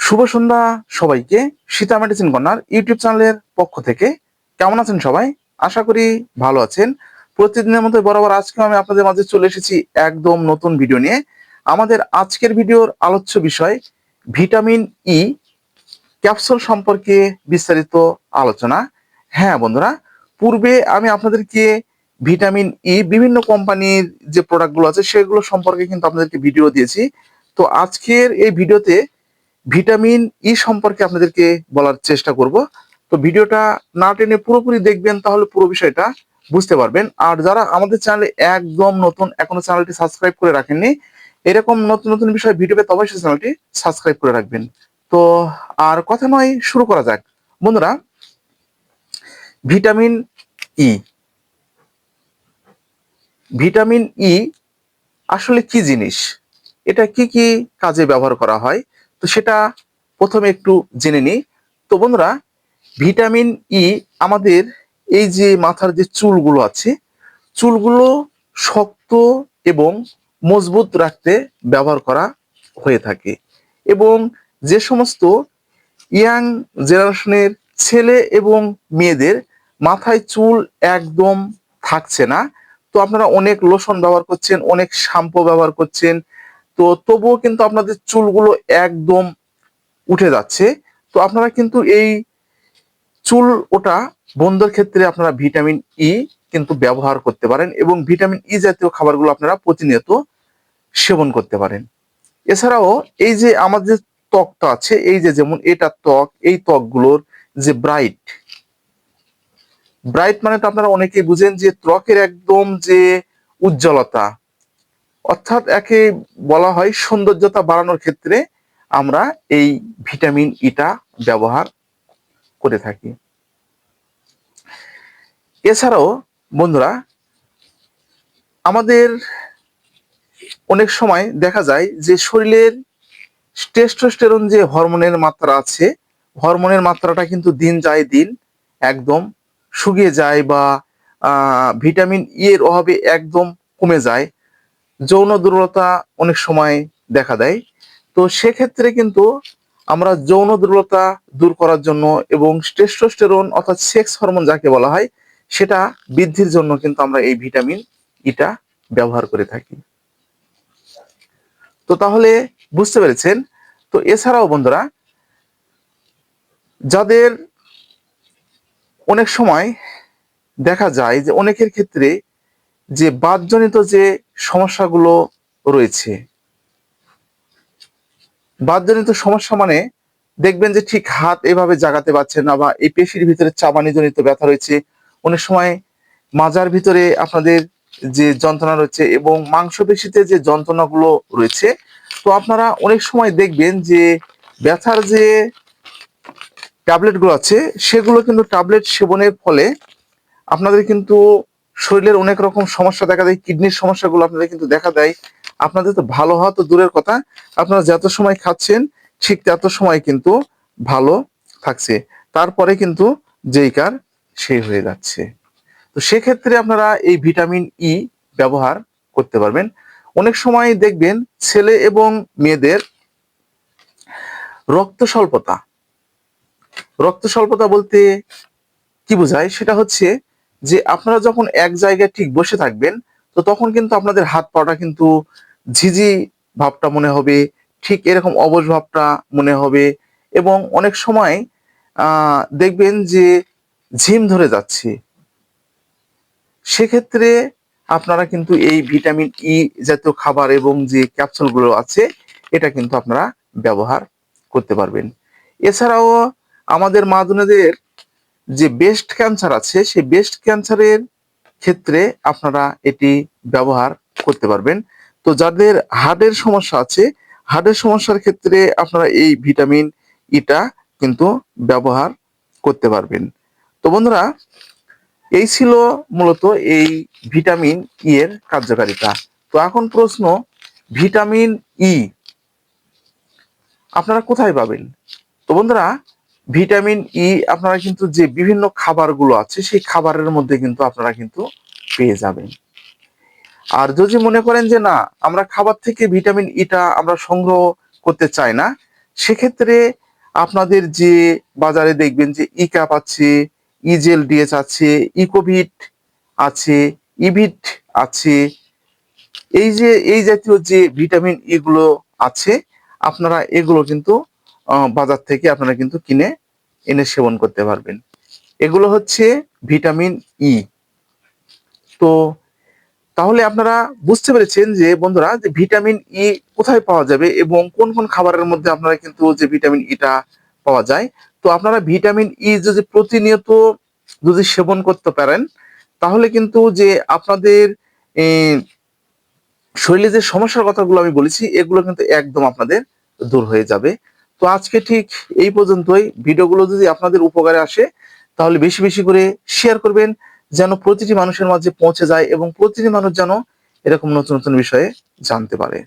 শুভ সন্ধ্যা সবাইকে। Sita medicine corner YouTube চ্যানেলের পক্ষ থেকে কেমন আছেন সবাই? আশা করি ভালো আছেন। প্রতিদিনের মতো বরাবর আজকেও আমি আপনাদের মাঝে চলে এসেছি একদম নতুন ভিডিও নিয়ে। আমাদের আজকের ভিডিওর আলোচ্য বিষয় ভিটামিন ই ক্যাপসুল সম্পর্কে বিস্তারিত আলোচনা। হ্যাঁ বন্ধুরা, পূর্বে আমি আপনাদেরকে ভিটামিন ই বিভিন্ন কোম্পানির যে প্রোডাক্টগুলো আছে সেগুলো সম্পর্কে কিন্তু আপনাদেরকে ভিডিও দিয়েছি। তো আজকের এই ভিডিওতে ভিটামিন ই সম্পর্কে আপনাদেরকে বলার চেষ্টা করব। তো ভিডিওটা না টেনে পুরোপুরি দেখবেন, তাহলে পুরো বিষয়টা বুঝতে পারবেন। আর যারা আমাদের চ্যানেলে একদম নতুন, এখনো চ্যানেলটি সাবস্ক্রাইব করে রাখেননি, এরকম নতুন নতুন বিষয় ভিডিও পেতে অবশ্যই চ্যানেলটি সাবস্ক্রাইব করে রাখবেন। তো আর কথা নয়, শুরু করা যাক বন্ধুরা। ভিটামিন ই, ভিটামিন ই আসলে কি জিনিস, এটা কি কি কাজে ব্যবহার করা হয়, তো সেটা প্রথমে একটু জেনে নিই। তো বন্ধুরা, ভিটামিন ই আমাদের এই যে মাথার যে চুলগুলো আছে, চুলগুলো শক্ত এবং মজবুত রাখতে ব্যবহার করা হয়ে থাকে। এবং যে সমস্ত ইয়াং জেনারেশনের ছেলে এবং মেয়েদের মাথায় চুল একদম থাকছে না, তো আপনারা অনেক লোশন ব্যবহার করছেন, অনেক শ্যাম্পু ব্যবহার করছেন, তো তবুও কিন্তু আপনাদের চুলগুলো একদম উঠে যাচ্ছে। তো আপনারা কিন্তু এই চুল ওঠা বন্ধের ক্ষেত্রে আপনারা ভিটামিন ই কিন্তু ব্যবহার করতে পারেন, এবং ভিটামিন ই জাতীয় খাবারগুলো আপনারা প্রতিনিয়ত সেবন করতে পারেন। এছাড়াও এই যে আমাদের ত্বকটা আছে, এই যে যেমন এটা ত্বক, এই ত্বকগুলোর যে ব্রাইট ব্রাইট মানে তো আপনারা অনেকেই বুঝেন যে ত্বকের একদম যে উজ্জ্বলতা, অর্থাৎ একে বলা হয় সৌন্দর্যতা বাড়ানোর ক্ষেত্রে আমরা এই ভিটামিন ইটা ব্যবহার করে থাকি। এছাড়াও বন্ধুরা, আমাদের অনেক সময় দেখা যায় যে শরীরের টেস্টোস্টেরন যে হরমোনের মাত্রা আছে, হরমোনের মাত্রাটা কিন্তু দিন যায় দিন একদম শুকিয়ে যায়, বা ভিটামিন ই এর অভাবে একদম কমে যায়। যৌন দুর্বলতা অনেক সময় দেখা দেয়। তো সেক্ষেত্রে কিন্তু আমরা যৌন দুর্বলতা দূর করার জন্য এবং টেস্টোস্টেরন অর্থাৎ সেক্স হরমোন যাকে বলা হয় সেটা বৃদ্ধির জন্য কিন্তু আমরা এই ভিটামিন ইটা ব্যবহার করে থাকি। তো তাহলে বুঝতে পেরেছেন। তো এছাড়াও বন্ধুরা, যাদের অনেক সময় দেখা যায় যে অনেকের ক্ষেত্রে যে বাতজনিত যে সমস্যাগুলো রয়েছে, বাতজনিত সমস্যা মানে দেখবেন যে ঠিক হাত এভাবে জাগাতে পারছেন না, বা এই পেশির ভিতরে চাবানিজনিত ব্যথা রয়েছে, অনেক সময় মাজার ভিতরে আপনাদের যে যন্ত্রণা রয়েছে এবং মাংসপেশিতে যে যন্ত্রণাগুলো রয়েছে। তো আপনারা অনেক সময় দেখবেন যে ব্যথার যে ট্যাবলেটগুলো আছে সেগুলো কিন্তু ট্যাবলেট সেবনের ফলে আপনাদের কিন্তু শরীরের অনেক রকম সমস্যা দেখা দেয়, কিডনির সমস্যাগুলো আপনাদের কিন্তু দেখা দেয়। আপনাদের তো ভালো হওয়া তো দূরের কথা, আপনারা যত সময় খাচ্ছেন ঠিক তত সময় কিন্তু ভালো থাকছে, তারপরে কিন্তু যেই কার সেই হয়ে যাচ্ছে। তো সেক্ষেত্রে আপনারা এই ভিটামিন ই ব্যবহার করতে পারবেন। অনেক সময় দেখবেন ছেলে এবং মেয়েদের রক্ত স্বল্পতা, রক্ত স্বল্পতা বলতে কি বোঝায়, সেটা হচ্ছে যে আপনারা যখন এক জায়গায় ঠিক বসে থাকবেন, তো তখন কিন্তু আপনাদের হাত পাটা কিন্তু ঝিঝি ভাবটা মনে হবে, ঠিক এরকম অবশ ভাবটা মনে হবে, এবং অনেক সময় দেখবেন যে ঝিম ধরে যাচ্ছে। সেক্ষেত্রে আপনারা কিন্তু এই ভিটামিন ই জাতীয় খাবার এবং যে ক্যাপসুলগুলো আছে এটা কিন্তু আপনারা ব্যবহার করতে পারবেন। এছাড়াও আমাদের মা বোনেদের যে ব্রেস্ট ক্যান্সার আছে, সেই ব্রেস্ট ক্যান্সারের ক্ষেত্রে আপনারা এটি ব্যবহার করতে পারবেন। তো যাদের হার্টের সমস্যা আছে, হার্টের সমস্যার ক্ষেত্রে আপনারা এই ভিটামিন ইটা কিন্তু ব্যবহার করতে পারবেন। তো বন্ধুরা, এই ছিল মূলত এই ভিটামিন ই এর কার্যকারিতা। তো এখন প্রশ্ন, ভিটামিন ই আপনারা কোথায় পাবেন? তো বন্ধুরা, ভিটামিন ই আপনারা কিন্তু যে বিভিন্ন খাবারগুলো আছে সেই খাবারের মধ্যে কিন্তু আপনারা কিন্তু পেয়ে যাবেন। আর যদি মনে করেন যে না, আমরা খাবার থেকে ভিটামিন ইটা আমরা সংগ্রহ করতে চাই না, সেক্ষেত্রে আপনাদের যে বাজারে দেখবেন যে ই ক্যাপ আছে, ইজেল ডিএচ আছে, ইকোভিট আছে, ইভিট আছে, এই যে এই জাতীয় যে ভিটামিন ই গুলো আছে, আপনারা এগুলো কিন্তু বাজার থেকে আপনারা কিন্তু কিনে এনে সেবন করতে পারবেন। এগুলো হচ্ছে ভিটামিন ই। তো তাহলে আপনারা বুঝতে পেরেছেন যে বন্ধুরা, যে ভিটামিন ই কোথায় পাওয়া যাবে এবং কোন কোন খাবারের মধ্যে আপনারা কিন্তু যে ভিটামিন ইটা পাওয়া যায়। তো আপনারা ভিটামিন ই যদি প্রতিনিয়ত যদি সেবন করতে পারেন, তাহলে কিন্তু যে আপনাদের শরীরে যে সমস্যার কথাগুলো আমি বলেছি, এগুলো কিন্তু একদম আপনাদের দূর হয়ে যাবে। তো আজকে ঠিক এই পর্যন্তই। ভিডিওগুলো যদি আপনাদের উপকারে আসে, তাহলে বেশি বেশি করে শেয়ার করবেন, যেন প্রতিটি মানুষের মাঝে পৌঁছে যায় এবং প্রতিটি মানুষ যেন এরকম নতুন নতুন বিষয়ে জানতে পারে।